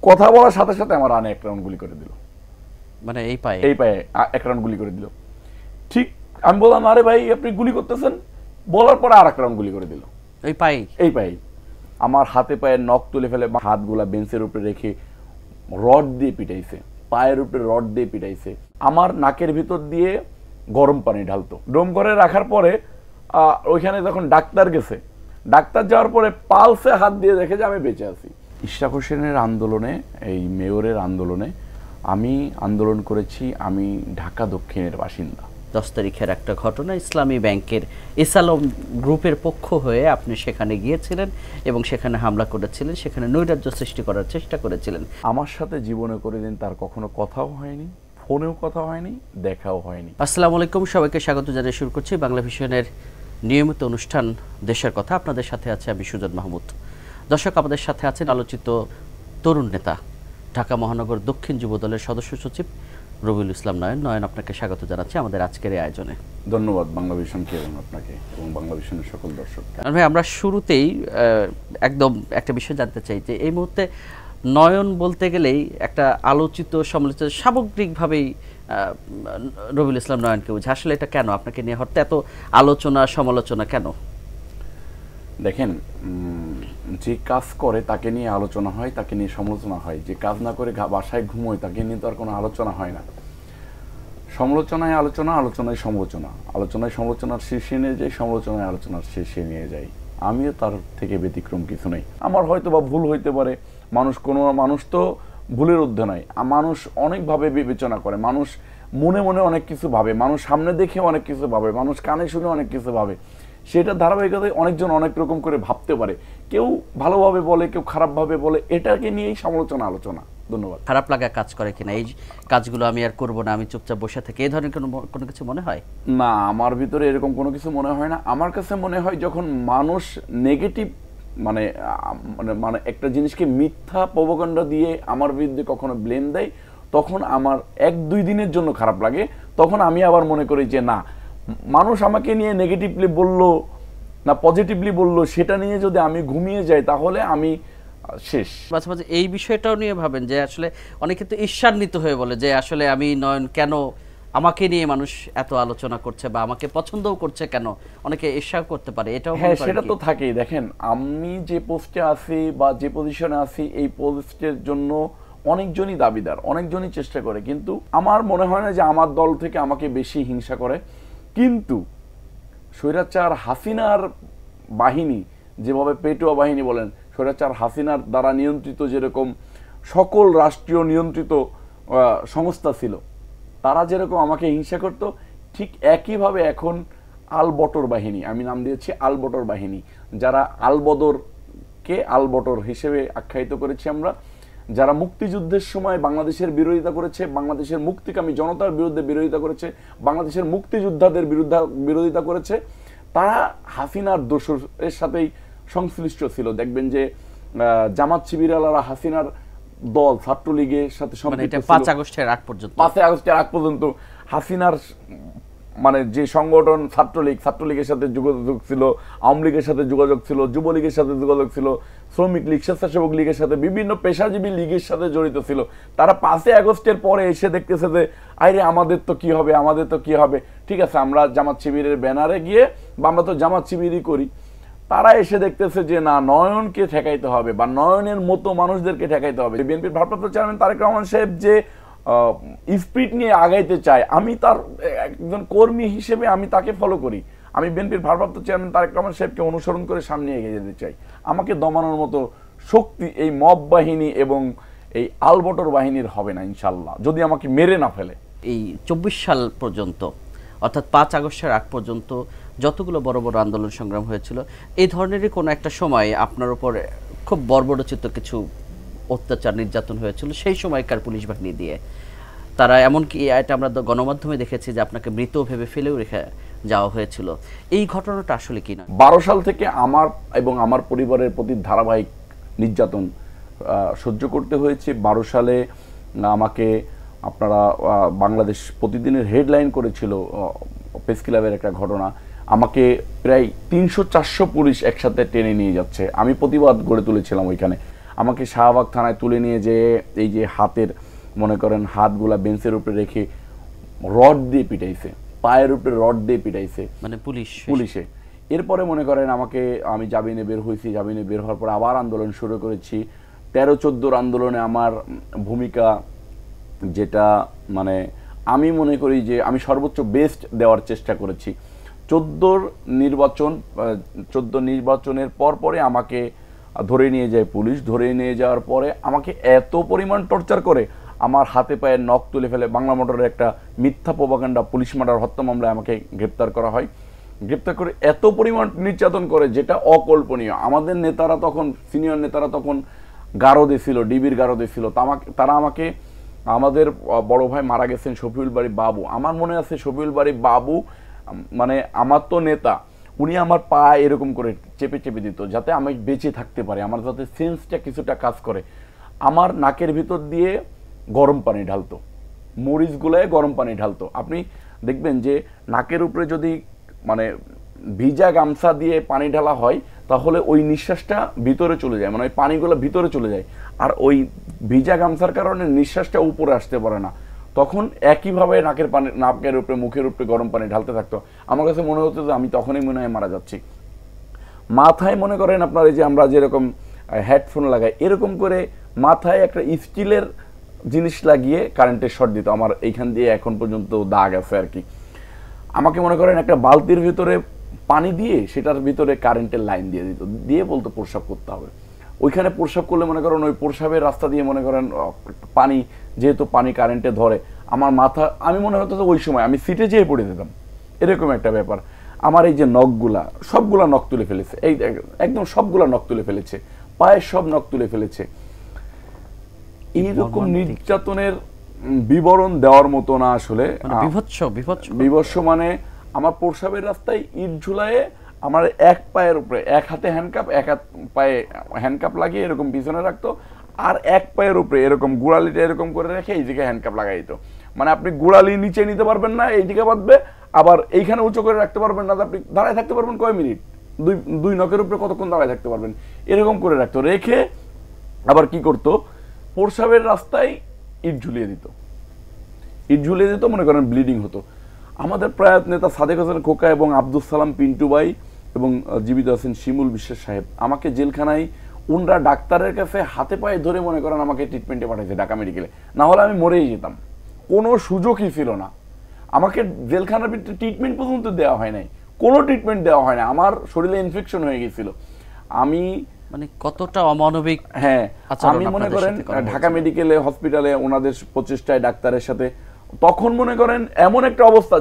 কথা বলার সাথে সাথে আমার রানে 1 রাউন্ড গুলি করে দিল, মানে এই পায়ে 1 রাউন্ড গুলি করে দিল। ঠিক আমি বললাম, আরে ভাই আপনি গুলি করতেছেন, বলার পরে আর 1 রাউন্ড গুলি করে দিল এই পায়ে। আমার হাতে পায়ে নখ তুলে ফেলে, হাতগুলা বেঞ্চের উপরে রেখে রড দিয়ে পিটাইছে, পায়ের উপরে রড দিয়ে পিটাইছে। আমার নাকের ভিতর দিয়ে গরম পানি ঢালতো। ডোম করে রাখার পরে ওইখানে যখন ডাক্তার গেছে, ডাক্তার যাওয়ার পরে পালসে হাত দিয়ে দেখে যে আমি বেঁচে আছি। ইশরাক হোসেনের আন্দোলনে, এই মেয়রের আন্দোলনে আমি আন্দোলন করেছি। আমি ঢাকা দক্ষিণের বাসিন্দা। 10 তারিখের একটা ঘটনা, ইসলামী ব্যাংকের এসালম গ্রুপের পক্ষ হয়ে আপনি সেখানে গিয়েছিলেন এবং সেখানে হামলা করেছিলেন, সেখানে নৈরাজ্য সৃষ্টি করার চেষ্টা করেছিলেন। আমার সাথে জীবনে কোনোদিন তার কখনো কথাও হয়নি, ফোনেও কথা হয়নি, দেখাও হয়নি। আসসালামু আলাইকুম, সবাইকে স্বাগত জানিয়ে শুরু করছি বাংলা ভিশনের নিয়মিত অনুষ্ঠান দেশের কথা। আপনাদের সাথে আছে আমি সুজন মাহমুদ। দর্শক, আমাদের সাথে আছেন আলোচিত তরুণ নেতা, ঢাকা মহানগর দক্ষিণ যুব দলের সদস্য সচিব রবিউল ইসলাম নয়ন। নয়ন, আপনাকে স্বাগত জানাচ্ছি আমাদের আজকের এই আয়োজনে। ধন্যবাদ বাংলা ভিশনকে এবং আপনাকে এবং বাংলা ভিশনের সকল দর্শক। ভাই, আমরা শুরুতেই একদম একটা বিষয় জানতে চাই যে এই মুহূর্তে নয়ন বলতে গেলেই একটা আলোচিত সমালোচিত সামগ্রিকভাবেই রবিউল ইসলাম নয়নকে বুঝে। আসলে এটা কেন আপনাকে নিয়ে হঠাৎ এত আলোচনা সমালোচনা কেন? দেখেন, যে কাজ করে তাকে নিয়ে আলোচনা হয়, তাকে নিয়ে সমালোচনা হয়। যে কাজ না করে বাসায় ঘুমোয় তাকে নিয়ে তো আর কোনো আলোচনা হয় না। সমালোচনায় আলোচনা, আলোচনায় সমালোচনা, আলোচনায় সমালোচনার শীর্ষে নিয়ে যায়, সমালোচনায় আলোচনার শীর্ষে নিয়ে যায়। আমিও তার থেকে ব্যতিক্রম কিছু নেই। আমার হয়তো বা ভুল হইতে পারে। মানুষ তো ভুলের ঊর্ধ্বে নয়। মানুষ অনেকভাবে বিবেচনা করে, মানুষ মনে মনে অনেক কিছু ভাবে, মানুষ সামনে দেখে অনেক কিছু ভাবে, মানুষ কানে শুনে অনেক কিছু ভাবে। সেটা ধারাবাহিকতায় অনেকজন অনেক রকম করে ভাবতে পারে। কেউ ভালোভাবে বলে, কেউ খারাপভাবে বলে। এটাকে নিয়েই সমালোচনা, আলোচনা। ধন্যবাদ। খারাপ লাগা কাজ করে কিনা, এই কাজগুলো আমি আর করব না, আমি চুপচাপ বসে থাকি, এই ধরনের কোনো কিছু মনে হয় না? আমার ভিতরে এরকম কোনো কিছু মনে হয় না। আমার কাছে মনে হয় যখন মানুষ নেগেটিভ মানে মানে একটা জিনিসকে মিথ্যা প্রোপাগান্ডা দিয়ে আমার বিরুদ্ধে কখনো ব্লেম দেয়, তখন আমার 1-2 দিনের জন্য খারাপ লাগে। তখন আমি আবার মনে করি যে না, মানুষ আমাকে নিয়ে নেগেটিভলি বললো না পজিটিভলি বললো, সেটা নিয়ে যদি আমি ঘুমিয়ে যাই তাহলে আমি শেষ। মাঝে মাঝে এই বিষয়টাও নিয়ে ভাবেন যে আসলে অনেকে তো ঈর্ষান্বিত হয়ে বলে যে আসলে আমি নয়ন, কেন আমাকে নিয়ে মানুষ এত আলোচনা করছে বা আমাকে পছন্দও করছে কেন, অনেকে ঈর্ষা করতে পারে। এটাও হ্যাঁ, সেটা তো থাকেই। দেখেন, আমি যে পোস্টে আছি বা যে পজিশনে আছি, এই পোস্টের জন্য অনেকজনই দাবিদার, অনেকজনই চেষ্টা করে, কিন্তু আমার মনে হয় না যে আমার দল থেকে আমাকে বেশি হিংসা করে। কিন্তু স্বৈরাচার হাসিনার বাহিনী, যেভাবে পেটুয়া বাহিনী বলেন, স্বৈরাচার হাসিনার দ্বারা নিয়ন্ত্রিত যেরকম সকল রাষ্ট্রীয় নিয়ন্ত্রিত সংস্থা ছিল, তারা যেরকম আমাকে হিংসা করত, ঠিক একইভাবে এখন আলবটর বাহিনী, আমি নাম দিয়েছি আলবটর বাহিনী, যারা আলবদরকে আলবটর হিসেবে আখ্যায়িত করেছি আমরা, যারা মুক্তিযুদ্ধের সময় বাংলাদেশের বিরোধিতা করেছে, বাংলাদেশের মুক্তিকামী জনতার বিরুদ্ধে বিরোধিতা করেছে, বাংলাদেশের মুক্তিযোদ্ধাদের বিরোধিতা করেছে, তারা হাসিনার দোসরের সাথেই সংশ্লিষ্ট ছিল। দেখবেন যে জামাত শিবিরালারা হাসিনার দল ছাত্রলীগের সাথে সম্পৃক্ত ছিল। 5 আগস্টের আগ পর্যন্ত হাসিনার মানে যে সংগঠন ছাত্রলীগের সাথে যোগাযোগ ছিল, আওয়ামী লীগের সাথে যোগাযোগ ছিল, যুবলীগের সাথে যোগাযোগ ছিল, শ্রমিক লীগ, স্বেচ্ছাসেবক লীগের সাথে, বিভিন্ন পেশাজীবী লীগের সাথে জড়িত ছিল। তারা 5 আগস্টের পরে এসে দেখতেছে যে আরে আমাদের তো কি হবে, আমাদের তো কি হবে। ঠিক আছে, আমরা জামাত শিবিরের ব্যানারে গিয়ে, বা আমরা তো জামাত শিবিরই করি, তারা এসে দেখতেছে যে না, নয়নকে ঠেকাইতে হবে বা নয়নের মতো মানুষদেরকে ঠেকাইতে হবে। বিএনপির ভারপ্রাপ্ত চেয়ারম্যান তারেক রহমান সাহেব যে স্পিরিট নিয়ে আগাইতে চায়, আমি তার একজন কর্মী হিসেবে আমি তাকে ফলো করি। আমি বিএনপির ভারপ্রাপ্ত চেয়ারম্যান তারেক রহমান সাহেবকে অনুসরণ করে সামনে এগিয়ে যেতে চাই। আমাকে দমানোর মতো শক্তি এই মব বাহিনী এবং এই আলবটর বাহিনীর হবে না ইনশাল্লাহ, যদি আমাকে মেরে না ফেলে। এই 24 সাল পর্যন্ত, অর্থাৎ 5 আগস্টের আগ পর্যন্ত যতগুলো বড় বড় আন্দোলন সংগ্রাম হয়েছিল, এই ধরনেরই কোনো একটা সময় আপনার উপর খুব বর্বরচিত কিছু অত্যাচার নির্যাতন হয়েছিল সেই সময়কার পুলিশ বাহিনী দিয়ে। তারা এমনকি এটা আমরা গণমাধ্যমে দেখেছি যে আপনাকে মৃত ভেবে ফেলেও রেখে যাওয়া হয়েছিল। এই ঘটনাটা আসলে কি না? 12 সাল থেকে আমার এবং আমার পরিবারের প্রতি ধারাবাহিক নির্যাতন সহ্য করতে হয়েছে। 12 সালে আমাকে আপনারা বাংলাদেশ প্রতিদিনের হেডলাইন করেছিল প্রেস ক্লাবের একটা ঘটনা। আমাকে প্রায় 300-400 পুলিশ একসাথে টেনে নিয়ে যাচ্ছে। আমি প্রতিবাদ গড়ে তুলেছিলাম ওইখানে। আমাকে শাহবাগ থানায় তুলে নিয়ে যেয়ে এই যে হাতের মনে করেন হাতগুলা বেঞ্চের উপরে রেখে রড দিয়ে পিটাইছে, পায়ের উপরে রড দিয়ে পিটাইছে মানে পুলিশে। এরপরে মনে করেন আমি জামিনে বের হয়েছি, জামিনে বের হওয়ার পর আবার আন্দোলন শুরু করেছি। 13-14 আন্দোলনে আমার ভূমিকা যেটা মানে আমি মনে করি যে আমি সর্বোচ্চ বেস্ট দেওয়ার চেষ্টা করেছি। 14 নির্বাচনের পরে আমাকে ধরে নিয়ে যায় পুলিশ। ধরে নিয়ে যাওয়ার পরে আমাকে এত পরিমাণ টর্চার করে, আমার হাতে পায়ে নখ তুলে ফেলে। বাংলা মোটরের একটা মিথ্যা প্রোপাগান্ডা পুলিশ মার্ডার হত্যা মামলায় আমাকে গ্রেপ্তার করা হয়। গ্রেপ্তার করে এত পরিমাণ নির্যাতন করে যেটা অকল্পনীয়। আমাদের নেতারা তখন, সিনিয়র নেতারা তখন গারদে ছিল, ডিবির গারদে ছিল। তারা আমাকে, আমাদের বড় ভাই মারা গেছেন শফিউল বাড়ি বাবু, আমার মনে আছে শফিউল বাড়ি বাবু মানে আমার তো নেতা, উনি আমার পা এরকম করে চেপে চেপে দিত যাতে আমি বেঁচে থাকতে পারি, আমার যাতে সেন্সটা কিছুটা কাজ করে। আমার নাকের ভিতর দিয়ে গরম পানি ঢালতো, মরিচ গুলায় গরম পানি ঢালতো। আপনি দেখবেন যে নাকের উপরে যদি মানে ভিজা গামছা দিয়ে পানি ঢালা হয় তাহলে ওই নিঃশ্বাসটা ভিতরে চলে যায়, মানে ওই পানিগুলো ভিতরে চলে যায়, আর ওই ভিজা গামছার কারণে নিঃশ্বাসটা উপরে আসতে পারে না। তখন একইভাবে নাকের উপরে মুখের উপরে গরম পানি ঢালতে থাকতো। আমার কাছে মনে হতো যে আমি তখনই মনে হয় মারা যাচ্ছি। মাথায় মনে করেন আপনার এই যে আমরা যেরকম হেডফোন লাগাই এরকম করে মাথায় একটা স্টিলের জিনিস লাগিয়ে কারেন্টের শর্ট দিত। আমার এইখান দিয়ে এখন পর্যন্ত দাগ আছে আর কি। আমাকে মনে করেন একটা বালতির ভিতরে পানি দিয়ে সেটার ভিতরে কারেন্টের লাইন দিয়ে দিত, দিয়ে বলতো প্রস্রাব করতে হবে। ওইখানে প্রস্রাব করলে মনে করেন ওই প্রস্রাবের রাস্তা দিয়ে মনে করেন পানি, যেহেতু পানি কারেন্টে ধরে আমার মাথা, আমি মনে হতো ওই সময় আমি সিটে যেয়ে পড়ে যেতাম, এরকম একটা ব্যাপার। আমার এই যে নখগুলা সবগুলা নখ তুলে ফেলেছে, এই একদম সবগুলা নখ তুলে ফেলেছে, পায়ের সব নখ তুলে ফেলেছে। এইরকম নির্যাতনের বিবরণ দেওয়ার মতো না আসলে, বিভৎস মানে আমার প্রস্রাবের রাস্তায় ইট ঝুলায়ে আমার এক পায়ের উপরে, এক হাতে হ্যান্ডকাপ, এক হাত পায়ে হ্যান্ডকাপ লাগিয়ে এরকম পিছনে রাখতো, আর এক পায়ের উপরে এরকম গোড়ালিটা এরকম করে রেখে এই দিকে হ্যান্ডকাপ লাগাই দিত। মানে আপনি গোড়ালি নিচে নিতে পারবেন না, এইদিকে বাঁধবে, আবার এইখানে উঁচু করে রাখতে পারবেন না, আপনি দাঁড়ায় থাকতে পারবেন কয় মিনিট, দুই নখের উপরে কতক্ষণ দাঁড়ায় থাকতে পারবেন, এরকম করে রাখতো। রেখে আবার কি করতো, প্রস্রাবের রাস্তায় ইট ঝুলিয়ে দিত, মনে করেন ব্লিডিং হতো। আমাদের প্রয়াত নেতা সাদেক হোসেন খোকা এবং আব্দুল সালাম পিন্টু ভাই এবং জীবিত আছেন শিমুল বিশ্বাস সাহেব, আমাকে জেলখানায় উনরা ডাক্তারের কাছে হাতে পায়ে ধরে মনে করেন আমাকে ট্রিটমেন্টে পাঠাইছে ঢাকা মেডিকেলে, না হলে আমি মরেই যেতাম, কোনো সুযোগই ছিল না। আমাকে জেলখানার ভিতরে ট্রিটমেন্ট পর্যন্ত দেওয়া হয় নাই, কোনো ট্রিটমেন্ট দেওয়া হয় না, আমার শরীরে ইনফেকশন হয়ে গেছিল। আমি মানে কতটা অমানবিক, হ্যাঁ আমি মনে করেন ঢাকা মেডিকেলে হসপিটালে ওনাদের প্রচেষ্টায় ডাক্তারের সাথে, তখন মনে করেন এমন একটা অবস্থা,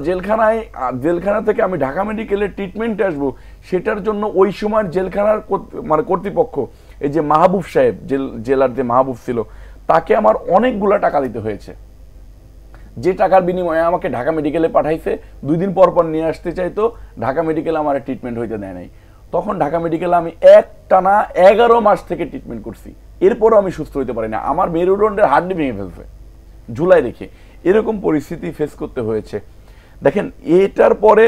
জেলখানা থেকে আমি ঢাকা মেডিকেলে ট্রিটমেন্টে আসবো, সেটার জন্য ওই সময় জেলখানার মানে কর্তৃপক্ষ, এই যে মাহবুব সাহেব, জেলার যে মাহবুব ছিল, তাকে আমার অনেকগুলা টাকা দিতে হয়েছে। যে টাকার বিনিময়ে আমাকে ঢাকা মেডিকেলে পাঠাইছে, 2 দিন পর পর নিয়ে আসতে চাইতো, ঢাকা মেডিকেলে আমার ট্রিটমেন্ট হইতে দেয় নাই। তখন ঢাকা মেডিকেলে আমি একটানা 11 মাস থেকে ট্রিটমেন্ট করছি, এরপরও আমি সুস্থ হইতে পারি না, আমার মেরুদণ্ডের হাড্ডি ভেঙে ফেলছে ঝুলাই রেখে, এরকম পরিস্থিতি ফেস করতে হয়েছে। দেখেন এটার পরে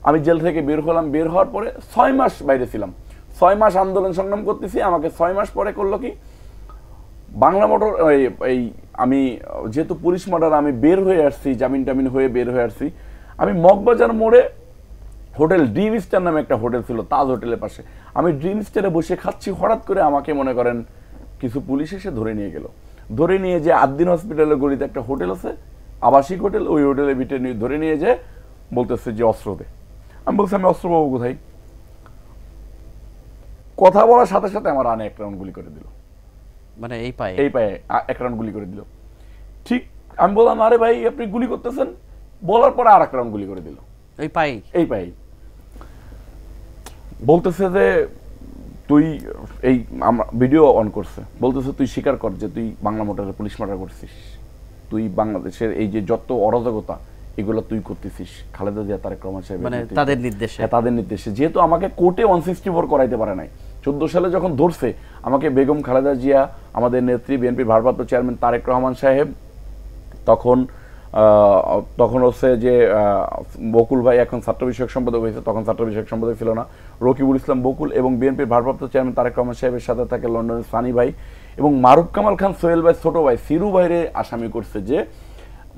আমি জেল থেকে বের হলাম, বের হওয়ার পরে 6 মাস বাইরে ছিলাম, 6 মাস আন্দোলন সংগ্রাম করতেছি। আমাকে 6 মাস পরে করলো কি, বাংলা মোটর আমি যেহেতু পুলিশ মার্ডার, আমি বের হয়ে আসছি, জামিন টামিন হয়ে বের হয়ে আসছি, আমি মগবাজার মোড়ে হোটেল ড্রিম স্টার নামে একটা হোটেল ছিল, তাজ হোটেলের পাশে, আমি ড্রিম স্টারে বসে খাচ্ছি, হঠাৎ করে আমাকে মনে করেন কিছু পুলিশ এসে ধরে নিয়ে গেল। ধরে নিয়ে যে আদ্দিন হসপিটালের গলিতে একটা হোটেল আছে, আবাসিক হোটেল, ওই হোটেলের ভিতরে ধরে নিয়ে যে বলতেছে যে অস্ত্র দে। আমি বলছি আমি অস্ত্র পাবো কোথায়? কথা বলার সাথে সাথে আমার আনে 1 রাউন্ড গুলি করে দিল, মানে এই পায়ে 1 রাউন্ড গুলি করে দিল। ঠিক আমি বললাম আরে ভাই আপনি গুলি করতেছেন, বলার পরে আর 1 রাউন্ড গুলি করে দিল এই পায়ে। বলতেছে যে তুই ভিডিও অন করছে, বলতেছে তুই স্বীকার কর যে তুই বাংলা মোটরের পুলিশ মার্ডার করছিস, তুই বাংলাদেশের এই যে যত অরাজকতা এগুলো তুই করতেছিস খালেদা জিয়া তারেক রহমান সাহেব মানে তাদের নির্দেশে। যেহেতু আমাকে কোর্টে 164 করাইতে পারে নাই, 14 সালে যখন ধরছে আমাকে বেগম খালেদা জিয়া, আমাদের নেত্রী, বিএনপির ভারপ্রাপ্ত চেয়ারম্যান তারেক রহমান সাহেব, তখন তখন হচ্ছে যে বকুল ভাই এখন ছাত্র বিষয়ক সম্পাদক হয়েছে, তখন ছাত্র বিষয়ক সম্পাদক ছিল না, রকিবুল ইসলাম বকুল এবং বিএনপির ভারপ্রাপ্ত চেয়ারম্যান তারেক রহমান সাহেবের সাথে থাকে লন্ডনের সানি ভাই এবং মারুফ কামাল খান সোহেল ভাই ছোট ভাই সিরু ভাইরে আসামি করছে, যে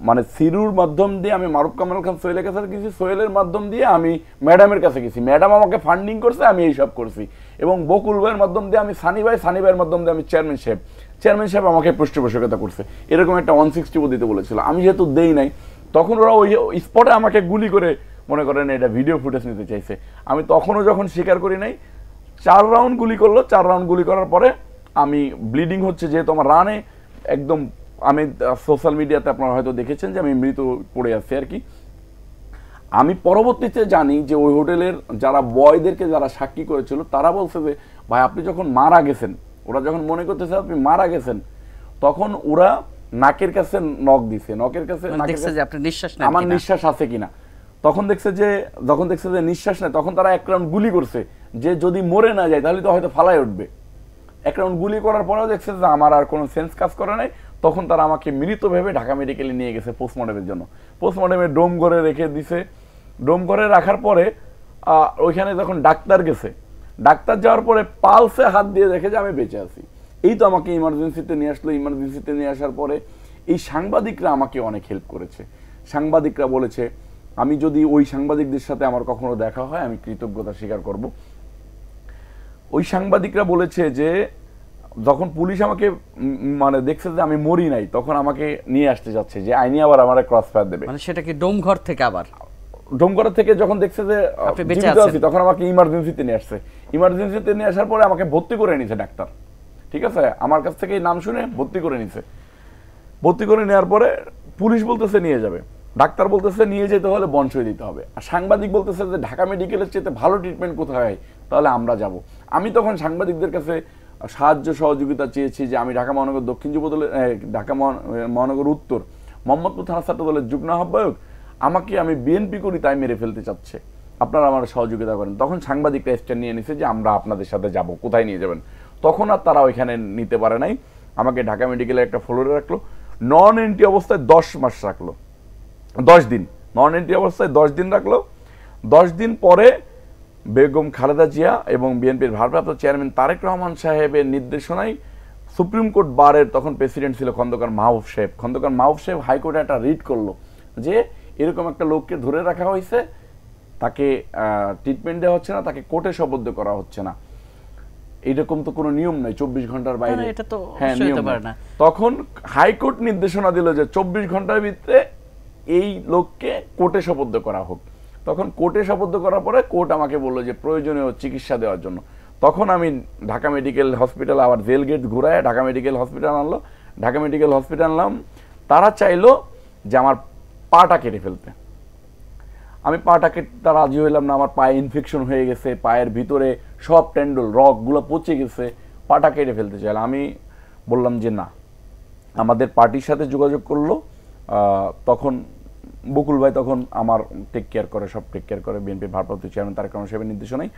মানে সিরুর মাধ্যম দিয়ে আমি মারুফ কামাল খান সোহেলের কাছে গেছি, সোহেলের মাধ্যম দিয়ে আমি ম্যাডামের কাছে গেছি, ম্যাডাম আমাকে ফান্ডিং করছে, আমি এইসব করছি, এবং বকুল ভাইয়ের মাধ্যম দিয়ে আমি সানি ভাইয়ের মাধ্যম দিয়ে আমি চেয়ারম্যান সাহেব আমাকে পৃষ্ঠপোষকতা করছে, এরকম একটা 160 দিতে বলেছিল। আমি যেহেতু দেই নাই, তখন ওরা ওই স্পটে আমাকে গুলি করে মনে করেন এটা ভিডিও ফুটেজ নিতে চাইছে। আমি তখনও যখন স্বীকার করি নাই, 4 রাউন্ড গুলি করলো, 4 রাউন্ড গুলি করার পরে আমি ব্লিডিং হচ্ছে, যেহেতু আমার রানে একদম, আমি সোশ্যাল মিডিয়াতে আপনারা হয়তো দেখেছেন যে আমি মৃত পড়ে আছি আর কি। আমি পরবর্তীতে জানি যে ওই হোটেলের যারা বয়দেরকে যারা সাক্ষী করেছিল তারা বলছে যে ভাই আপনি যখন মারা গেছেন, ওরা যখন মনে করতেছে আপনি মারা গেছেন, তখন ওরা নাকের কাছে নখ দিছে, নখের কাছে আমার নিঃশ্বাস আছে কিনা, তখন দেখছে যে যখন দেখছে যে নিঃশ্বাস নেই, তখন তারা 1 রাউন্ড গুলি করছে, যে যদি মরে না যায় তাহলে তো হয়তো ফালায় উঠবে। 1 রাউন্ড গুলি করার পরেও দেখছে যে আমার আর কোনো সেন্স কাজ করে নাই, তখন তারা আমাকে মৃত ভেবে ঢাকা মেডিকেলে নিয়ে গেছে পোস্টমর্টমের জন্য। পোস্টমর্টমে ডোম ঘরে রেখে দিছে। ডোম ঘরে রাখার পরে ওইখানে যখন ডাক্তার গেছে, ডাক্তার যাওয়ার পরে পালসে হাত দিয়ে দেখে যে আমি বেঁচে আছি। এই তো আমাকে ইমার্জেন্সিতে নিয়ে আসলো। ইমার্জেন্সিতে নিয়ে আসার পরে এই সাংবাদিকরা আমাকে অনেক হেল্প করেছে। সাংবাদিকরা বলেছে আমি যদি ওই সাংবাদিকদের সাথে আমার কখনো দেখা হয় আমি কৃতজ্ঞতা স্বীকার করব। ওই সাংবাদিকরা বলেছে যে যখন পুলিশ আমাকে মানে দেখছে যে আমি মরি নাই, তখন আমাকে নিয়ে আসতে যাচ্ছে যে আইনি আবার আমার ক্রস ফায়ার দেবে। মানে সেটা কি ডোমঘর থেকে আবার ডোমঘর থেকে যখন দেখছে যে জীবিত আছি, তখন আমাকে ইমার্জেন্সিতে নিয়ে আসছে। ইমার্জেন্সিতে নিয়ে আসার পরে আমাকে ভর্তি করে নিছে ডাক্তার, ঠিক আছে, আমার কাছ থেকে নাম শুনে ভর্তি করে নিছে। ভর্তি করে নেওয়ার পরে পুলিশ বলতেছে নিয়ে যাবে, ডাক্তার বলতেছে নিয়ে যেতে হলে বন্ড দিতে হবে, আর সাংবাদিক বলতেছে যে ঢাকা মেডিকেলের চেয়ে ভালো ট্রিটমেন্ট কোথায় হয়, তাহলে আমরা যাব। আমি তখন সাংবাদিকদের কাছে সাহায্য সহযোগিতা চেয়েছি যে আমি ঢাকা মহানগর দক্ষিণ যুব দলের, ঢাকা মহানগর উত্তর মোহাম্মদপুর থানা ছাত্র দলের যুগ্ম আহ্বায়ক, আমাকে আমি বিএনপি করি তাই মেরে ফেলতে চাচ্ছে, আপনারা আমার সহযোগিতা করেন। তখন সাংবাদিকরা স্ট্যান্ড নিয়ে নিছে যে আমরা আপনাদের সাথে যাব, কোথায় নিয়ে যাবেন। তখন আর তারা ওইখানে নিতে পারে নাই, আমাকে ঢাকা মেডিকেলে একটা ফ্লোরে রাখলো, নন এন্ট্রি অবস্থায় 10 মাস রাখলো, 10 দিন নন এন্ট্রি অবস্থায় 10 দিন রাখলো। 10 দিন পরে বেগম খালেদা জিয়া এবং বিএনপির ভারপ্রাপ্ত চেয়ারম্যান তারেক রহমান সাহেবের নির্দেশনায় সুপ্রিম কোর্ট বারের তখন প্রেসিডেন্ট ছিল খন্দকার মাহবুব সাহেব হাইকোর্টে একটা রিট করলো যে এরকম একটা লোককে ধরে রাখা হয়েছে, তাকে ট্রিটমেন্ট দেওয়া হচ্ছে না, তাকে কোর্টে সোপর্দ করা হচ্ছে না, এইরকম তো কোনো নিয়ম নাই 24 ঘন্টার বাইরে। হ্যাঁ, নিয়ম না। তখন হাইকোর্ট নির্দেশনা দিল যে 24 ঘন্টার ভিতরে এই লোককে কোর্টে সোপর্দ করা হোক। তখন কোর্টে সোপর্দ করার পরে কোর্ট আমাকে বললো যে প্রয়োজনীয় চিকিৎসা দেওয়ার জন্য। তখন আমি ঢাকা মেডিকেল হসপিটাল আবার জেল গেট ঘুরায় ঢাকা মেডিকেল হসপিটাল আনলো। ঢাকা মেডিকেল হসপিটাল আনলাম, তারা চাইলো যে আমার পাটা কেটে ফেলতে। আমি পাটা কেটে রাজি হইলাম না, আমার পায়ে ইনফেকশন হয়ে গেছে, পায়ের ভিতরে সব টেন্ডল রকগুলো পচে গেছে, পাটা কেটে ফেলতে চাইলাম। আমি বললাম যে না, আমাদের পার্টির সাথে যোগাযোগ করলো। তখন বকুল ভাই তখন আমার টেক কেয়ার করে, সব টেক কেয়ার করে, বিএনপির ভারপ্রাপ্ত চেয়ারম্যান তারেক রহমান সাহেবের নির্দেশনায়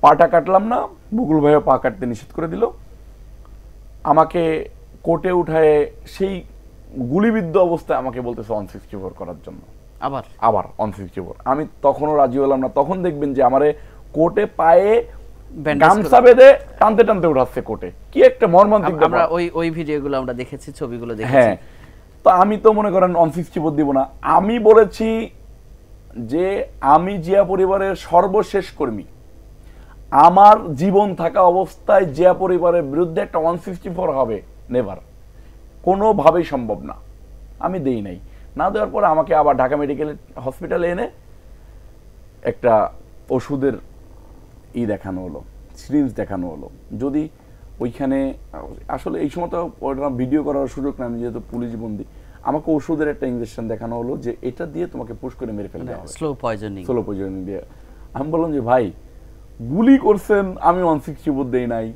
পাটা কাটলাম না, বকুল ভাইও পা কাটতে নিষেধ করে দিল। আমাকে কোর্টে উঠায় সেই গুলিবিদ্ধ অবস্থায় আমাকে বলতেছে 164 করার জন্য, আবার 164। আমি তখনও রাজি হলাম না। তখন দেখবেন যে আমারে কোর্টে পায়ে গামছা বেঁধে টানতে টানতে উঠাচ্ছে কোর্টে, কি একটা মর্মান্তিক। আমরা ওই ভিডিওগুলো আমরা দেখেছি, ছবিগুলো দেখেছি। হ্যাঁ, তো আমি তো মনে করেন 164 দিব না। আমি বলেছি যে আমি জিয়া পরিবারের সর্বশেষ কর্মী, আমার জীবন থাকা অবস্থায় জিয়া পরিবারের বিরুদ্ধে একটা 164 হবে নেভার, কোনোভাবেই সম্ভব না। আমি দেই নাই। না দেওয়ার পরে আমাকে আবার ঢাকা মেডিকেল হসপিটালে এনে একটা ওষুধের দেখানো হলো, সিরিঞ্জ দেখানো হলো। যদি ওইখানে আসলে এই সময় তো ভিডিও করার সুযোগ না, আমি যেহেতু পুলিশ বন্দি, আমাকে ওষুধের একটা ইনজেকশন দেখানো হলো যে এটা দিয়ে তোমাকে পুশ করে মেরে ফেলতে হবে, স্লো পয়জনিং দিয়ে। আমি বললাম যে ভাই গুলি করছেন, আমি 164 দেই নাই,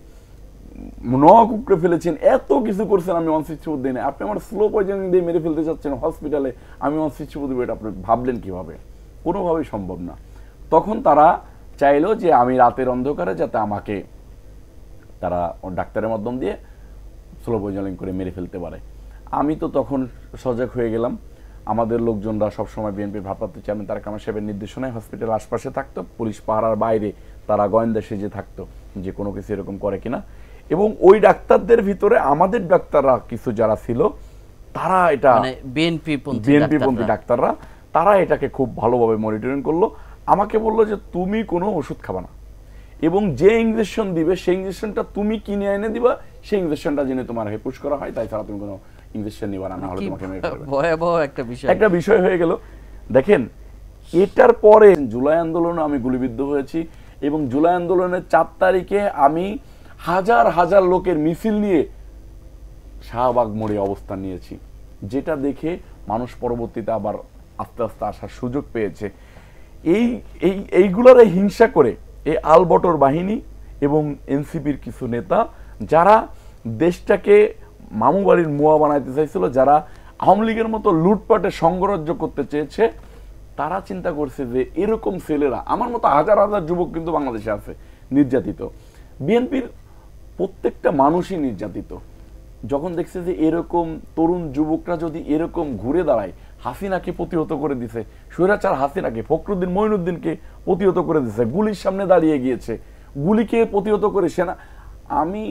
নখ উপড়ে ফেলেছেন, এত কিছু করছেন, আমি 164 দেই নাই, আপনি আমার স্লো পয়জনিং দিয়ে মেরে ফেলতে চাচ্ছেন হসপিটালে, আমি 164 দেবো, এটা আপনি ভাবলেন কিভাবে? কোনোভাবেই সম্ভব না। তখন তারা চাইলো যে আমি রাতের অন্ধকারে যাতে আমাকে তারা ডাক্তারের মাধ্যম দিয়ে স্লো পয়জনিং করে মেরে ফেলতে পারে। আমি তো তখন সজাগ হয়ে গেলাম। আমাদের লোকজনরা সবসময় বিএনপির ভারপ্রাপ্ত চেয়ারম্যান তারেক রহমান সাহেবের নির্দেশনায় হসপিটাল আশপাশে থাকতো, পুলিশ পাহারার বাইরে তারা গোয়েন্দা সেজে থাকতো যে কোনো কিছু এরকম করে কিনা। এবং ওই ডাক্তারদের ভিতরে আমাদের ডাক্তাররা কিছু যারা ছিল তারা এটা বিএনপি পন্থী ডাক্তাররা তারা এটাকে খুব ভালোভাবে মনিটরিং করলো। আমাকে বললো যে তুমি কোনো ওষুধ খাবা না, এবং যে ইঞ্জেকশন দিবে সেই ইঞ্জেকশনটা তুমি কিনে এনে দিবা, সেই ইঞ্জেকশনটা জেনে তোমার পুশ করা হয়, তাই ছাড়া তুমি কোনো ইঞ্জেকশন নিবা না, হলে তোমাকে মেরে ফেলবে। ভয়াবহ একটা বিষয় হয়ে গেল। দেখেন এটার পরে জুলাই আন্দোলনে আমি গুলিবিদ্ধ হয়েছি, এবং জুলাই আন্দোলনের 4 তারিখে আমি হাজার হাজার লোকের মিছিল নিয়ে শাহবাগ মোড়ে অবস্থান নিয়েছি, যেটা দেখে মানুষ পরবর্তীতে আবার আস্তে আস্তে আসার সুযোগ পেয়েছে। এইগুলোর হিংসা করে এই আলবটর বাহিনী এবং এনসিপির কিছু নেতা যারা দেশটাকে মামু বাড়ির মুয়া বানাইতে চাইছিল, যারা আওয়ামী লীগের মতো লুটপাটে সংঘরাজ্য করতে চেয়েছে, তারা চিন্তা করছে যে এরকম ছেলেরা, আমার মতো হাজার হাজার যুবক কিন্তু বাংলাদেশে আছে নির্যাতিত, বিএনপির প্রত্যেকটা মানুষই নির্যাতিত। যখন দেখছে যে এরকম তরুণ যুবকরা যদি এরকম ঘুরে দাঁড়ায়, হাসিনাকে প্রতিহত করে দিছে, স্বৈরাচার হাসিনাকে, ফখরুদ্দিন মঈনুদ্দিনকে প্রতিহত করে দিছে, গুলির সামনে দাঁড়িয়ে গিয়েছে, গুলিকে প্রতিহত করে সেনা, আমি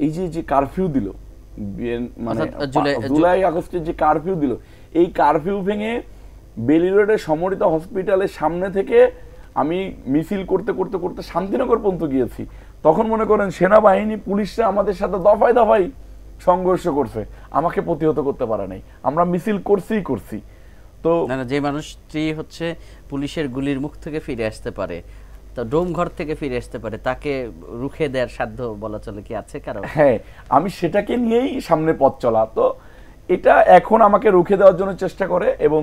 এই যে কারফিউ দিল, মানে জুলাই আগস্টের যে কারফিউ দিল, এই কারফিউ ভেঙে বেলি রোডের সমরিত হসপিটালের সামনে থেকে আমি মিছিল করতে করতে করতে শান্তিনগর পর্যন্ত গিয়েছি। তখন মনে করেন সেনাবাহিনী পুলিশরা আমাদের সাথে দফায় দফায় সংঘর্ষ করছে, আমাকে প্রতিহত করতে পারে নাই, আমরা মিছিল করছি। তো যে মানুষটি হচ্ছে পুলিশের গুলির মুখ থেকে ফিরে আসতে পারে, তো ডোম ঘর থেকে ফিরে আসতে পারে, তাকে রুখে দেওয়ার সাধ্য বলা চলে কি আছে কারো? হ্যাঁ, আমি সেটাকে নিয়েই সামনে পথ চলা। তো এটা এখন আমাকে রুখে দেওয়ার জন্য চেষ্টা করে, এবং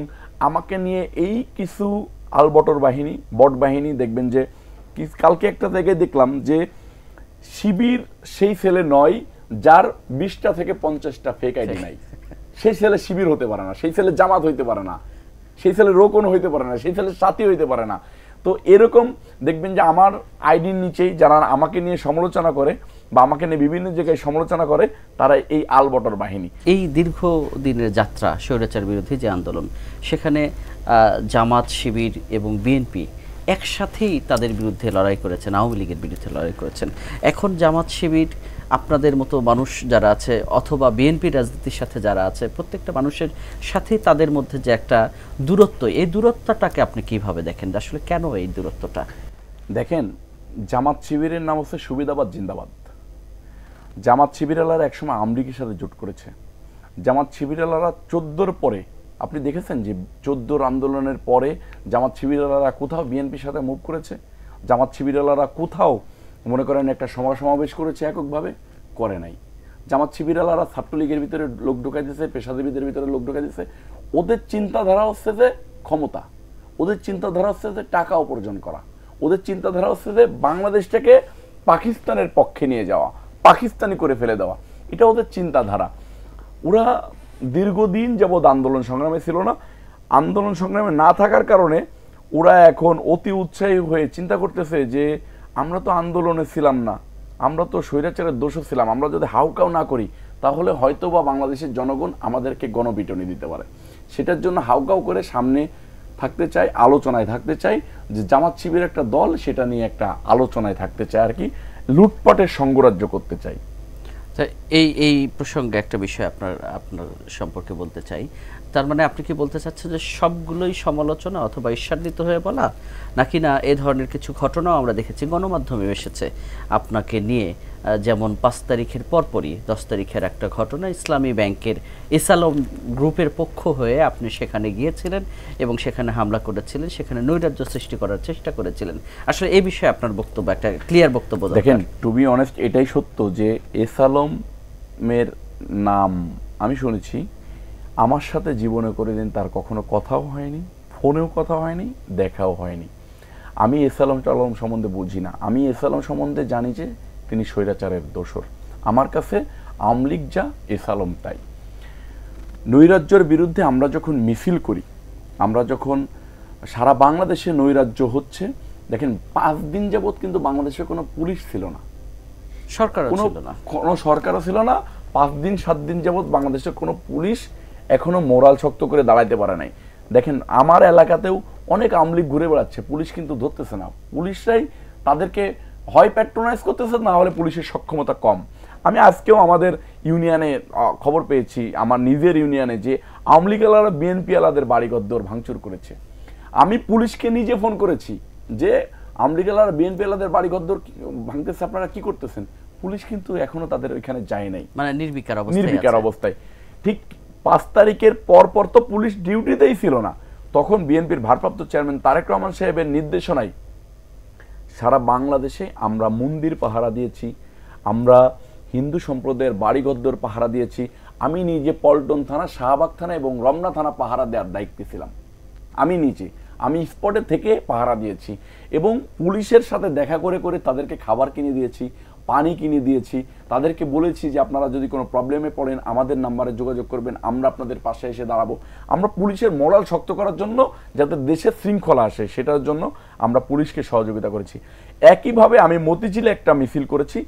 আমাকে নিয়ে এই কিছু আলবটর বাহিনী, বট বাহিনী, দেখবেন যে কালকে একটা জায়গায় দেখলাম যে শিবির সেই ছেলে নয় যার 20টা থেকে 50টা ফেক আইডি নাই, সেই ছেলে শিবির হতে পারে না, সেই ছেলে জামাত হইতে পারে না, সেই ছেলে রোকন হইতে পারে না, সেই ছেলে সাথী হইতে পারে না। তো এরকম দেখবেন যে আমার আইডির নিচেই যারা আমাকে নিয়ে সমালোচনা করে বা আমাকে নিয়ে বিভিন্ন জায়গায় সমালোচনা করে, তারা এই আলবটর বাহিনী। এই দীর্ঘ দিনের যাত্রা, স্বৈরাচার বিরোধী যে আন্দোলন, সেখানে জামাত, শিবির এবং বিএনপি একসাথেই তাদের বিরুদ্ধে লড়াই করেছেন, আওয়ামী লীগের বিরুদ্ধে লড়াই করেছেন। এখন জামাত, শিবির, আপনাদের মতো মানুষ যারা আছে, অথবা বিএনপি রাজনীতির সাথে যারা আছে, প্রত্যেকটা মানুষের সাথেই তাদের মধ্যে যে একটা দূরত্ব, এই দূরত্বটাকে আপনি কিভাবে দেখেন? আসলে কেন এই দূরত্বটা? দেখেন, জামাত শিবিরের নাম হচ্ছে সুবিধাবাদ জিন্দাবাদ। জামাত শিবিরালারা একসময় আওয়ামী লীগের সাথে জোট করেছে। জামাত শিবিরালারা 14-র পরে আপনি দেখেছেন যে 14-র আন্দোলনের পরে জামাত শিবিরালারা কোথাও বিএনপির সাথে মুভ করেছে? জামাত শিবিরালারা কোথাও মনে করেন একটা সমাবেশ করেছে এককভাবে? করে নাই। জামাত শিবিরালারা ছাত্রলীগের ভিতরে লোক ঢোকাই দিয়েছে, পেশাজীবীদের ভিতরে লোক ঢোকাই দিয়েছে। ওদের চিন্তাধারা হচ্ছে যে ক্ষমতা, ওদের চিন্তাধারা হচ্ছে যে টাকা উপার্জন করা, ওদের চিন্তাধারা হচ্ছে যে বাংলাদেশটাকে পাকিস্তানের পক্ষে নিয়ে যাওয়া, পাকিস্তানি করে ফেলে দেওয়া, এটা ওদের চিন্তাধারা। ওরা দীর্ঘদিন যাবৎ আন্দোলন সংগ্রামে ছিল না। আন্দোলন সংগ্রামে না থাকার কারণে ওরা এখন অতি উৎসাহী হয়ে চিন্তা করতেছে যে আমরা তো আন্দোলনে ছিলাম না, আমরা তো স্বৈরাচারের দোষও ছিলাম, আমরা যদি হাউকাও না করি তাহলে হয়তো বা বাংলাদেশের জনগণ আমাদেরকে গণপিটুনি দিতে পারে। সেটার জন্য হাউকাও করে সামনে থাকতে চাই, আলোচনায় থাকতে চাই, যে জামাত শিবির একটা দল, সেটা নিয়ে একটা আলোচনায় থাকতে চাই আর কি, লুটপাটের সংঘরাজ্য করতে চাই। এই প্রসঙ্গে একটা বিষয় আপনার সম্পর্কে বলতে চাই। তার মানে আপনি কি বলতে চাচ্ছেন যে সবগুলোই সমালোচনা অথবা ঈর্ষান্বিত হয়ে বলা, নাকি না এই ধরনের কিছু ঘটনাও আমরা দেখেছি গণমাধ্যমে এসেছে আপনাকে নিয়ে? যেমন 5 তারিখের পরপরই 10 তারিখের একটা ঘটনা, ইসলামী ব্যাংকের এসালম গ্রুপের পক্ষ হয়ে আপনি সেখানে গিয়েছিলেন এবং সেখানে হামলা করেছিলেন, সেখানে নৈরাজ্য সৃষ্টি করার চেষ্টা করেছিলেন। আসলে এই বিষয়ে আপনার বক্তব্য, একটা ক্লিয়ার বক্তব্য। দেখেন, টু বি অনেস্ট, এটাই সত্য যে এসালমের নাম আমি শুনেছি, আমার সাথে জীবনে কোনোদিন তার কখনো কথাও হয়নি, ফোনেও কথা হয়নি, দেখাও হয়নি। আমি এসালম টালম সম্বন্ধে বুঝি না। আমি এসালম সম্বন্ধে জানি যে তিনি স্বৈরাচারের দোসর। আমার কাছে আওয়ামী লীগ যা, এসালম তাই। নৈরাজ্যের বিরুদ্ধে আমরা যখন মিছিল করি, আমরা যখন সারা বাংলাদেশে নৈরাজ্য হচ্ছে, দেখেন 5 দিন যাবৎ কিন্তু বাংলাদেশে কোনো পুলিশ ছিল না, কোনো সরকারও ছিল না। 5 দিন 7 দিন যাবৎ বাংলাদেশে কোনো পুলিশ এখনো মোরাল শক্ত করে দাঁড়াইতে পারে নাই। দেখেন আমার এলাকাতেও অনেক আওয়ামী লীগ ঘুরে বেড়াচ্ছে, পুলিশ কিন্তু ধরতেছে না। পুলিশরাই তাদেরকে হয় প্যাট্রোনাইজ করতেছে, না হলে পুলিশের সক্ষমতা কম। আমি আজকেও আমাদের ইউনিয়নে খবর পেয়েছি, আমার নিজের ইউনিয়নে, যে আওয়ামী লীগ আলারা বিএনপি আলাদের বাড়িঘর ভাঙচুর করেছে। আমি পুলিশকে নিজে ফোন করেছি যে আওয়ামী লীগ আলারা বিএনপি আলাদের বাড়িঘর ভাঙতেছে, আপনারা কি করতেছেন? পুলিশ কিন্তু এখনো তাদের ওইখানে যায় নাই, মানে নির্বিকার অবস্থায়। ঠিক 5 তারিখের পর তো পুলিশ ডিউটিতেই ছিল না। তখন বিএনপির ভারপ্রাপ্ত চেয়ারম্যান তারেক রহমান সাহেবের নির্দেশনায় সারা বাংলাদেশে আমরা মন্দির পাহারা দিয়েছি, আমরা হিন্দু সম্প্রদায়ের বাড়িঘর পাহারা দিয়েছি। আমি নিজে পল্টন থানা, শাহবাগ থানা এবং রমনা থানা পাহারা দেওয়ার দায়িত্বে ছিলাম। আমি স্পটে থেকে পাহারা দিয়েছি এবং পুলিশের সাথে দেখা করে করে তাদেরকে খাবার কিনে দিয়েছি, পানি কিনে দিয়েছি। তাদেরকে বলেছি যে আপনারা যদি কোনো প্রবলেমে পড়েন আমাদের নাম্বারে যোগাযোগ করবেন, আমরা আপনাদের পাশে এসে দাঁড়াবো। আমরা পুলিশের মোরাল শক্ত করার জন্য, যাতে দেশে শৃঙ্খলা আসে, সেটার জন্য আমরা পুলিশকে সহযোগিতা করেছি। একইভাবে আমি মতিঝিলে একটা মিছিল করেছি,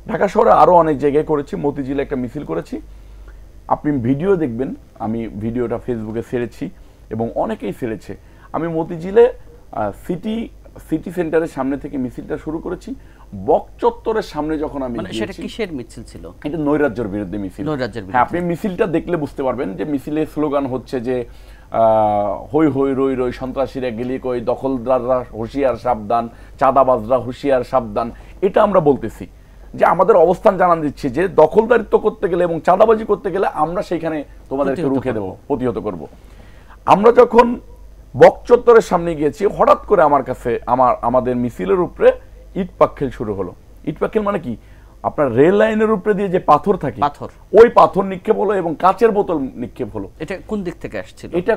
ঢাকা শহরে আরও অনেক জায়গায় করেছি, মতিঝিলে একটা মিছিল করেছি। আপনি ভিডিও দেখবেন, আমি ভিডিওটা ফেসবুকে ছেড়েছি এবং অনেকেই ছেড়েছে। আমি মতিঝিলে সিটি সেন্টারের সামনে থেকে মিছিলটা শুরু করেছি। বক চত্বরের সামনে যখন আমি, সেটা কিসের মিছিল ছিল? এটা নৈরাজ্যের বিরুদ্ধে মিছিল। হ্যাঁ, আপনি মিছিলটা দেখলে বুঝতে পারবেন যে মিছিলের স্লোগান হচ্ছে যে হই হই রই রই, সন্ত্রাসীরা গেলি কই, দখলদাররা হুঁশিয়ার সাবধান, চাঁদাবাজরা হুঁশিয়ার সাবধান। এটা আমরা বলতেছি যে আমাদের অবস্থান জানান দিচ্ছে যে দখলদারিত্ব করতে গেলে এবং চাঁদাবাজি করতে গেলে আমরা সেইখানে তোমাদেরকে রুখে দেবো, প্রতিহত করব। আমরা যখন বক চত্বরের সামনে গিয়েছি, হঠাৎ করে আমার কাছে আমাদের মিছিলের উপরে ইট পাটকেল শুরু হলো। ইট পাটকেল মানে কি, আপনার রেল লাইনের উপরে দিয়ে যে পাথর থাকে, ওই পাথর নিক্ষেপ হলো এবং কাচের বোতল নিক্ষেপ হলো। এটা কোন দিক থেকে আসছিল? এটা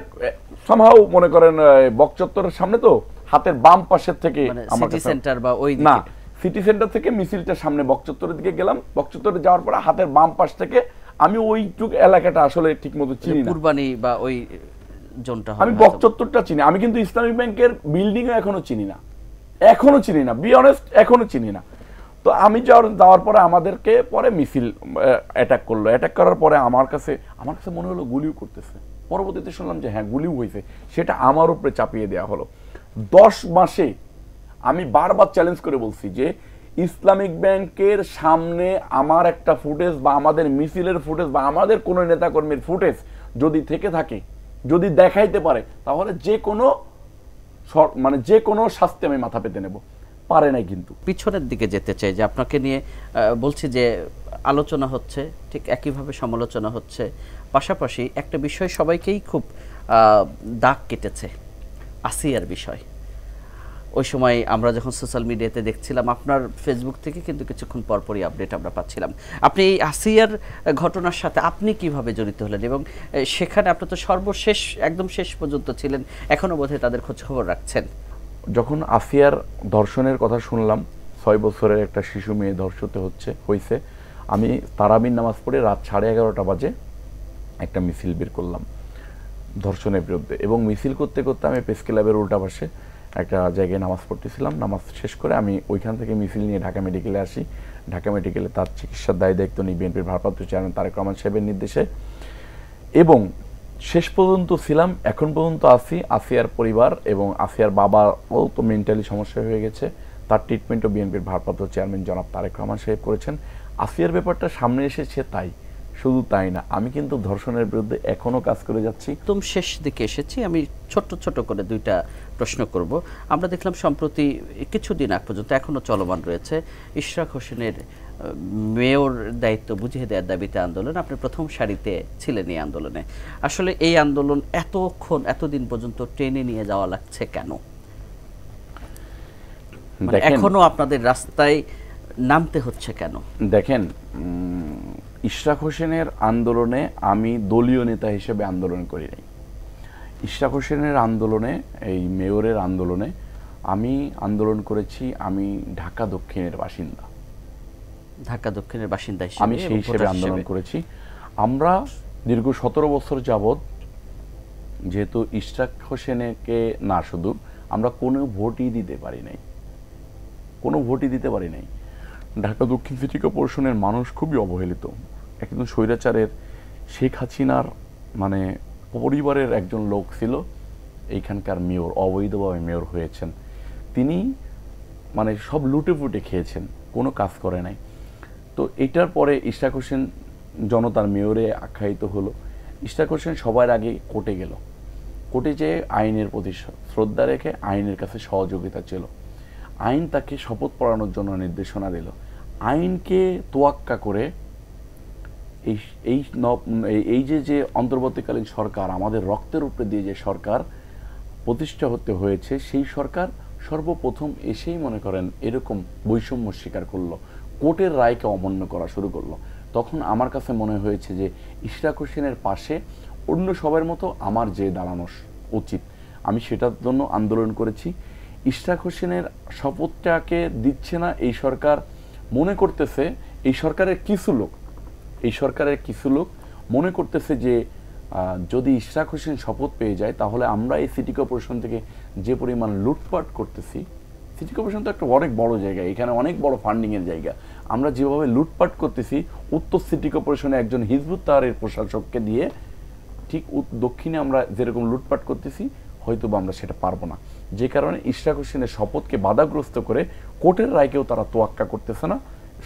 সামহাও মনে করেন বক চত্বরের সামনে, তো হাতের বাম পাশের থেকে, সিটি সেন্টার বা ওই না, সিটি সেন্টার থেকে মিছিলটা সামনে বক চত্বরের দিকে গেলাম। বক চত্বরে যাওয়ার পরে হাতের বাম পাশ থেকে, আমি ওইটুক এলাকাটা আসলে ঠিকমতো চিনি না, কুরবানি বা ওই জোনটা, আমি বক চত্বরটা চিনি। আমি কিন্তু ইসলামিক ব্যাংকের বিল্ডিংও এখনো চিনি না, বি অনেস্ট, এখনো চিনি না। তো আমি যাওয়ার পরে আমাদেরকে পরে মিছিল অ্যাটাক করলো। অ্যাটাক করার পরে আমার কাছে মনে হলো গুলিও করতেছে। পরবর্তীতে শুনলাম যে হ্যাঁ, গুলিও হয়েছে। সেটা আমার উপরে চাপিয়ে দেওয়া হলো। 10 মাসে আমি বারবার চ্যালেঞ্জ করে বলছি যে ইসলামিক ব্যাংকের সামনে আমার একটা ফুটেজ বা আমাদের মিছিলের ফুটেজ বা আমাদের কোনো নেতাকর্মীর ফুটেজ যদি থেকে থাকে, যদি দেখাইতে পারে, তাহলে যে কোনো শাস্তি আমি মাথা পেতে নেব। পারে নাই। কিন্তু পিছনের দিকে যেতে চাই, যে আপনাকে নিয়ে বলছি যে আলোচনা হচ্ছে, ঠিক একইভাবে সমালোচনা হচ্ছে। পাশাপাশি একটা বিষয় সবাইকেই খুব দাগ কেটেছে, আসিয়ার বিষয়। ওই সময় আমরা যখন সোশ্যাল মিডিয়াতে দেখছিলাম, আপনার ফেসবুক থেকে কিন্তু কিছুক্ষণ পরপরই আপডেট আমরা পাচ্ছিলাম। আপনি এই আসিয়ার ঘটনার সাথে আপনি কিভাবে জড়িত হলেন, এবং সেখানে আপনি তো সর্বশেষ, একদম শেষ পর্যন্ত ছিলেন, এখনো বোধহয় তাদের খোঁজ খবর রাখছেন। যখন আসিয়ার ধর্ষণের কথা শুনলাম, 6 বছরের একটা শিশু মেয়ে ধর্ষিত হয়েছে, আমি তারাবির নামাজ পড়ে রাত 11:30 বাজে একটা মিছিল বের করলাম ধর্ষণের বিরুদ্ধে। এবং মিছিল করতে করতে আমি প্রেস ক্লাবের উল্টা পাশে একটা জায়গায় নামাজ পড়তেছিলাম। নামাজ শেষ করে আমি ওইখান থেকে মিছিল নিয়ে ঢাকা মেডিকেলে আসি। ঢাকা মেডিকেলে তার চিকিৎসার দায়িত্ব নিই বিএনপির ভারপ্রাপ্ত চেয়ারম্যান তারেক রহমান সাহেবের নির্দেশে, এবং শেষ পর্যন্ত ছিলাম, এখন পর্যন্ত আছি। আসিয়ার পরিবার এবং আসিয়ার বাবাও তো মেন্টালি সমস্যা হয়ে গেছে, তার ট্রিটমেন্টও বিএনপির ভারপ্রাপ্ত চেয়ারম্যান জনাব তারেক রহমান সাহেব করেছেন। আসিয়ার ব্যাপারটা সামনে এসেছে, তাই শুধু তাই না, আমি কিন্তু ধর্ষণের বিরুদ্ধে এখনো কাজ করে যাচ্ছি। একদম শেষ দিকে এসেছি, আমি ছোট করে দুইটা প্রশ্ন করব। আমরা দেখলাম সম্প্রতি কিছুদিন আগ পর্যন্ত এখনো চলমান রয়েছে ইশরাক হোসেনের মেয়র দায়িত্ব বুঝিয়ে দেওয়ার দাবিতে আন্দোলন। আপনি প্রথম সারিতে ছিলেন এই আন্দোলনে। আসলে এই আন্দোলন এতদিন পর্যন্ত টেনে নিয়ে যাওয়া লাগছে কেন? এখনো আপনাদের রাস্তায় নামতে হচ্ছে কেন? দেখেন, ইশরাক হোসেনের আন্দোলনে আমি দলীয় নেতা হিসেবে আন্দোলন করি নাই। ইশরাক হোসেনের আন্দোলনে, এই মেয়রের আন্দোলনে আমি আন্দোলন করেছি, আমি ঢাকা দক্ষিণের বাসিন্দা। ঢাকা দক্ষিণের বাসিন্দা হিসেবে আমি সেই হিসেবে আন্দোলন করেছি। আমরা দীর্ঘ 17 বছর যাবৎ, যেহেতু ইশরাক হোসেনকে না শুধু, আমরা কোনো ভোটই দিতে পারি নাই, ঢাকা দক্ষিণ সিটি কর্পোরেশনের মানুষ খুবই অবহেলিত। একদম স্বৈরাচারের শেখ হাসিনার মানে পরিবারের একজন লোক ছিল এইখানকার মেয়র, অবৈধভাবে মেয়র হয়েছেন। তিনি মানে সব লুটে ফুটে খেয়েছেন, কোনো কাজ করে নাই। তো এটার পরে ইশরাক হোসেন জনতার মেয়রে আখ্যায়িত হলো। ইশরাক হোসেন সবার আগে কোর্টে গেল। কোর্টে যেয়ে আইনের প্রতি শ্রদ্ধা রেখে আইনের কাছে সহযোগিতা ছিল। আইন তাকে শপথ পড়ানোর জন্য নির্দেশনা দিল। আইনকে তোয়াক্কা করে এই যে অন্তর্বর্তীকালীন সরকার, আমাদের রক্তের উপরে দিয়ে যে সরকার প্রতিষ্ঠা হতে হয়েছে, সেই সরকার সর্বপ্রথম এসেই মনে করেন এরকম বৈষম্য স্বীকার করলো, কোর্টের রায়কে অমান্য করা শুরু করলো। তখন আমার কাছে মনে হয়েছে যে ইশরাক হোসেনের পাশে অন্য সবার মতো আমার যে দাঁড়ানো উচিত, আমি সেটার জন্য আন্দোলন করেছি। ইশরাক হোসেনের শপথটাকে দিচ্ছে না এই সরকার, মনে করতেছে এই সরকারের কিছু লোক মনে করতেছে যে যদি ইশরাক হোসেন শপথ পেয়ে যায় তাহলে আমরা এই সিটি কর্পোরেশন থেকে যে পরিমাণ লুটপাট করতেছি, সিটি কর্পোরেশন তো একটা অনেক বড় জায়গা, এখানে অনেক বড় ফান্ডিংয়ের জায়গা, আমরা যেভাবে লুটপাট করতেছি উত্তর সিটি কর্পোরেশনে একজন হিজবুত তাহরীর প্রশাসককে দিয়ে ঠিক দক্ষিণে আমরা যেরকম লুটপাট করতেছি হয়তো বা আমরা সেটা পারবো না। যে কারণে ইশরাক হোসেনের শপথকে বাধাগ্রস্ত করে কোর্টের রায়কেও তারা তোয়াক্কা করতেছে না,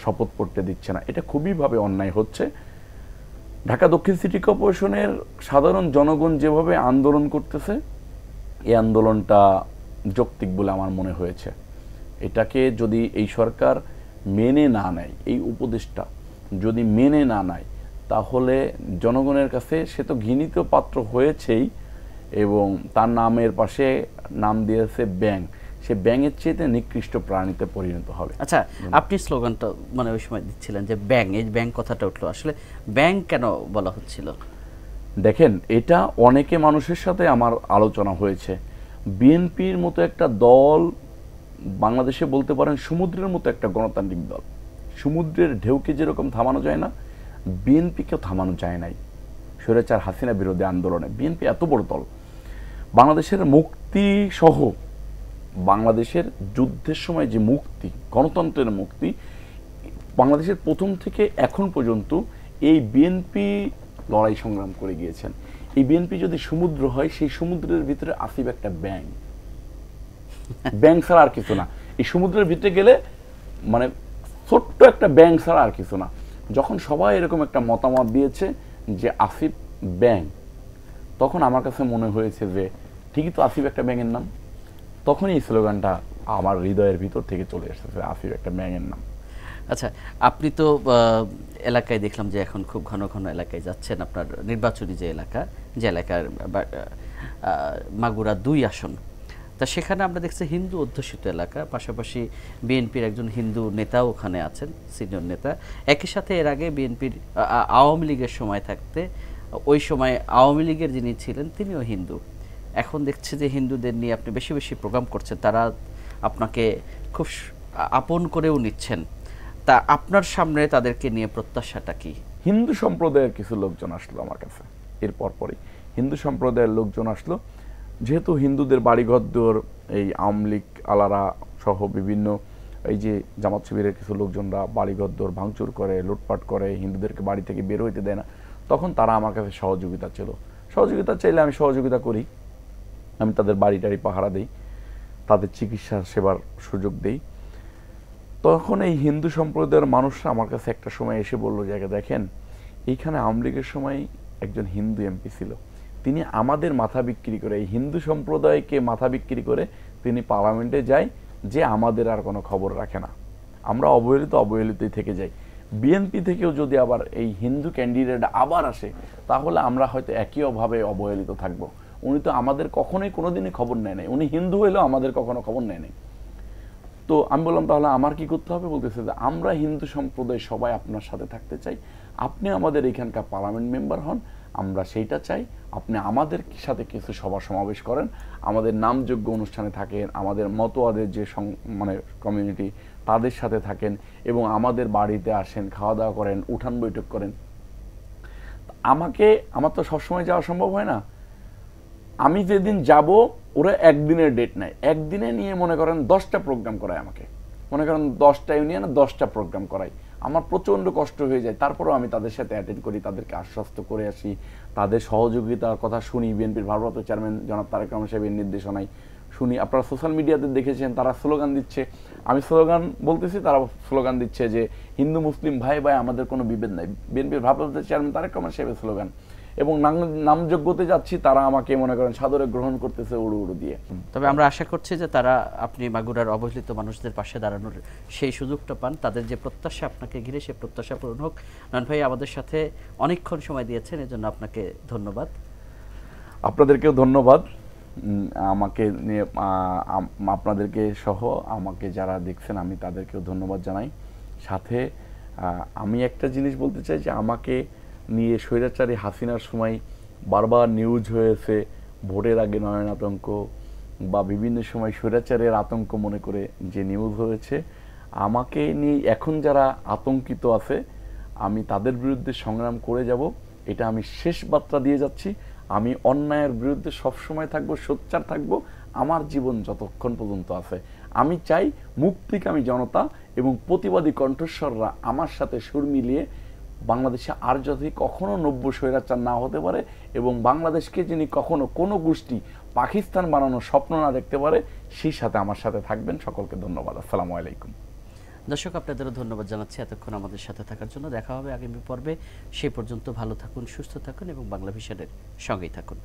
শপথ পড়তে দিচ্ছে না। এটা খুবইভাবে অন্যায় হচ্ছে। ঢাকা দক্ষিণ সিটি কর্পোরেশনের সাধারণ জনগণ যেভাবে আন্দোলন করতেছে, এই আন্দোলনটা যৌক্তিক বলে আমার মনে হয়েছে। এটাকে যদি এই সরকার মেনে না নেয়, এই উপদেশটা যদি মেনে না নেয়, তাহলে জনগণের কাছে সে তো ঘৃণিত পাত্র হয়েছেই, এবং তার নামের পাশে নাম দিয়েছে ব্যাঙ, সে ব্যাঙের চেয়ে নিকৃষ্ট প্রাণীতে পরিণত হবে। আচ্ছা, আপনি স্লোগানটা মানে ওই সময় দিচ্ছিলেন যে ব্যাঙ, এই ব্যাঙ কথাটা উঠলো, আসলে ব্যাঙ কেন বলা হচ্ছিল? দেখেন, এটা অনেকে মানুষের সাথে আমার আলোচনা হয়েছে। বিএনপির মতো একটা দল বাংলাদেশে বলতে পারেন সমুদ্রের মতো একটা গণতান্ত্রিক দল, সমুদ্রের ঢেউকে যেরকম থামানো যায় না, বিএনপিকেও থামানো যায় নাই স্বৈরাচার হাসিনা বিরোধী আন্দোলনে। বিএনপি এত বড় দল, বাংলাদেশের মুক্তি সহ বাংলাদেশের যুদ্ধের সময় যে মুক্তি, গণতন্ত্রের মুক্তি, বাংলাদেশের প্রথম থেকে এখন পর্যন্ত এই বিএনপি লড়াই সংগ্রাম করে গিয়েছেন। এই বিএনপি যদি সমুদ্র হয়, সেই সমুদ্রের ভিতরে আসিব একটা ব্যাঙ, ব্যাঙ ছাড়া আর কিছু না। এই সমুদ্রের ভিতরে গেলে মানে ছোট্ট একটা ব্যাঙ ছাড়া আর কিছু না। যখন সবাই এরকম একটা মতামত দিয়েছে যে আসিফ ব্যাঙ, তখন আমার কাছে মনে হয়েছে যে ঠিকই তো, আসিফ একটা ব্যাঙের নাম। তখনই এই স্লোগানটা আমার হৃদয়ের ভিতর থেকে চলে এসেছে, আসিফ একটা ব্যাঙের নাম। আচ্ছা, আপনি তো এলাকায় দেখলাম যে এখন খুব ঘন ঘন এলাকায় যাচ্ছেন, আপনার নির্বাচনী যে এলাকার মাগুরা 2 আসন, তা সেখানে আমরা দেখছি হিন্দু অধ্যুষিত এলাকা, পাশাপাশি বিএনপির একজন হিন্দু নেতাও ওখানে আছেন, সিনিয়র নেতা। একই সাথে এর আগে বিএনপির আওয়ামী লীগের সময় থাকতে, ওই সময় আওয়ামী লীগের যিনি ছিলেন তিনিও হিন্দু। এখন দেখছি যে হিন্দুদের নিয়ে আপনি বেশি বেশি প্রোগ্রাম করছেন, তারা আপনাকে খুব আপন করেও নিচ্ছেন। তা আপনার সামনে তাদেরকে নিয়ে প্রত্যাশাটা কি? হিন্দু সম্প্রদায়ের কিছু লোকজন আসলো আমার কাছে, এর পরপরই হিন্দু সম্প্রদায়ের লোকজন আসলো। যেহেতু হিন্দুদের বাড়িঘর এই আওয়ামী লীগ আলারা সহ বিভিন্ন এই যে জামাত শিবিরের কিছু লোকজনরা বাড়িঘর ভাঙচুর করে, লুটপাট করে, হিন্দুদেরকে বাড়ি থেকে বের হইতে দেয় না, তখন তারা আমার কাছে সহযোগিতা চাইলে আমি সহযোগিতা করি। আমি তাদের বাড়ি টাড়ি পাহারা দিই, তাদের চিকিৎসা সেবার সুযোগ দিই। তখন এই হিন্দু সম্প্রদায়ের মানুষরা আমার কাছে একটা সময় এসে বললো যে দেখেন, এইখানে আওয়ামী লীগের সময় একজন হিন্দু এমপি ছিল, তিনি আমাদের মাথা বিক্রি করে, এই হিন্দু সম্প্রদায়কে মাথা বিক্রি করে তিনি পার্লামেন্টে যায়, যে আমাদের আর কোনো খবর রাখে না, আমরা অবহেলিতই থেকে যাই। বিএনপি থেকেও যদি আবার এই হিন্দু ক্যান্ডিডেট আবার আসে, তাহলে আমরা হয়তো একইভাবে অবহেলিত থাকবো। উনি তো আমাদের কখনোই কোনোদিনই খবর নেয় নাই, উনি হিন্দু হইলেও আমাদের কখনো খবর নেয় নাই। তো আমি বললাম তাহলে আমার কি করতে হবে? বলতেছে যে আমরা হিন্দু সম্প্রদায় সবাই আপনার সাথে থাকতে চাই, আপনি আমাদের এখানকার পার্লামেন্ট মেম্বার হন, আমরা সেইটা চাই। আপনি আমাদের সাথে কিছু সভা সমাবেশ করেন, আমাদের নামযোগ্য অনুষ্ঠানে থাকেন, আমাদের মতোয়াদের যে মানে কমিউনিটি তাদের সাথে থাকেন, এবং আমাদের বাড়িতে আসেন, খাওয়া দাওয়া করেন, উঠান বৈঠক করেন। আমার তো সবসময় যাওয়া সম্ভব হয় না। আমি যেদিন যাব, ওরা একদিনের ডেট নেয়, একদিনে নিয়ে মনে করেন 10টা প্রোগ্রাম করায় আমাকে, মনে করেন 10টা ইউনিয়নে 10টা প্রোগ্রাম করাই। আমার প্রচণ্ড কষ্ট হয়ে যায়, তারপরেও আমি তাদের সাথে অ্যাটেন্ড করি, তাদেরকে আশ্বস্ত করে আসি, তাদের সহযোগিতার কথা শুনি। বিএনপির ভারপ্রাপ্ত চেয়ারম্যান জনাব তারেক রহমান সাহেবের নির্দেশনায় শুনি। আপনারা সোশ্যাল মিডিয়াতে দেখেছেন তারা স্লোগান দিচ্ছে, আমি স্লোগান বলতেছি, তারা স্লোগান দিচ্ছে যে হিন্দু মুসলিম ভাই ভাই আমাদের কোনো বিভেদ নাই। বিএনপির ভারপ্রাপ্ত চেয়ারম্যান তারেক রহমান সাহেবের স্লোগান। এবং নামযোগ্যতে যাচ্ছি, তারা আমাকে মনে করেন সাদরে গ্রহণ করতেছে উড়ু উড়ু দিয়ে। তবে আমরা আশা করছি যে তারা আপনি মাগুরার অবহেলিত মানুষদের পাশে দাঁড়ানোর সেই সুযোগটা পান, তাদের যে প্রত্যাশা আপনাকে ঘিরে সেই প্রত্যাশা পূরণ হোক। নয়ন ভাই আমাদের সাথে অনেকক্ষণ সময় দিয়েছেন, এজন্য আপনাকে ধন্যবাদ। আপনাদেরকেও ধন্যবাদ। আমাকে নিয়ে আপনাদেরকে সহ আমাকে যারা দেখছেন আমি তাদেরকেও ধন্যবাদ জানাই। সাথে আমি একটা জিনিস বলতে চাই যে আমাকে নিয়ে স্বৈরাচারী হাসিনার সময় বারবার নিউজ হয়েছে, ভোটের আগে নয়ন আতঙ্ক বা বিভিন্ন সময় স্বৈরাচারের আতঙ্ক মনে করে যে নিউজ হয়েছে, আমাকে নিয়ে এখন যারা আতঙ্কিত আছে আমি তাদের বিরুদ্ধে সংগ্রাম করে যাব, এটা আমি শেষ বার্তা দিয়ে যাচ্ছি। আমি অন্যায়ের বিরুদ্ধে সবসময় থাকবো, সোচ্চার থাকবো, আমার জীবন যতক্ষণ পর্যন্ত আছে। আমি চাই মুক্তিকামী জনতা এবং প্রতিবাদী কণ্ঠস্বররা আমার সাথে সুর মিলিয়ে বাংলাদেশে আর যদি কখনো নব্য স্বৈরাচার না হতে পারে এবং বাংলাদেশকে যিনি কখনো কোনো গোষ্ঠী পাকিস্তান বানানোর স্বপ্ন না দেখতে পারে, সেই সাথে আমার সাথে থাকবেন। সকলকে ধন্যবাদ। আসসালামু আলাইকুম। দর্শক আপনাদেরও ধন্যবাদ জানাচ্ছি এতক্ষণ আমাদের সাথে থাকার জন্য। দেখা হবে আগামী পর্বে। সেই পর্যন্ত ভালো থাকুন, সুস্থ থাকুন এবং বাংলা ভিশনের সঙ্গেই থাকুন।